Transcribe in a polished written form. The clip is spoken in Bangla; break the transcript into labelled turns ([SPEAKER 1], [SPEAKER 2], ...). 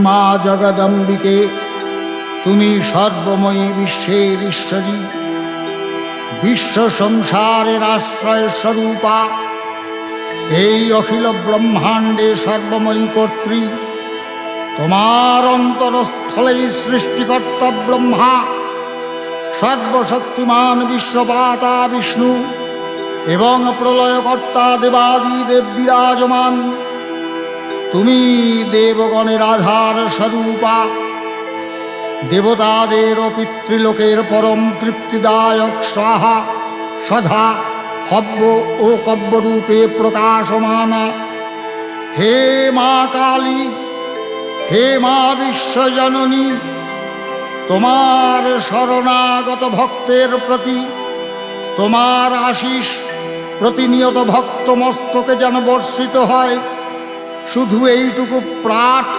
[SPEAKER 1] মা জগদম্বিকে, তুমি সর্বময়ী বিশ্বের ঈশ্বরী, বিশ্ব সংসারের আশ্রয় স্বরূপা, এই অখিল ব্রহ্মাণ্ডে সর্বময়ী কর্ত্রী। তোমার অন্তরস্থলেই সৃষ্টিকর্তা ব্রহ্মা, সর্বশক্তিমান বিশ্বপাতা বিষ্ণু এবং প্রলয়কর্তা দেবাদিদেব বিরাজমান। তুমি দেবগণের আধার স্বরূপা, দেবতাদের ও পিতৃলোকের পরম তৃপ্তিদায়ক স্বাহা সধা হব্য ও কব্যরূপে প্রকাশমানা। হে মা কালী, হে মা বিশ্বজননী, তোমার শরণাগত ভক্তের প্রতি তোমার আশিস প্রতিনিয়ত ভক্ত মস্তকে যেন বর্ষিত হয়, শুধু এইটুকু প্রার্থনা।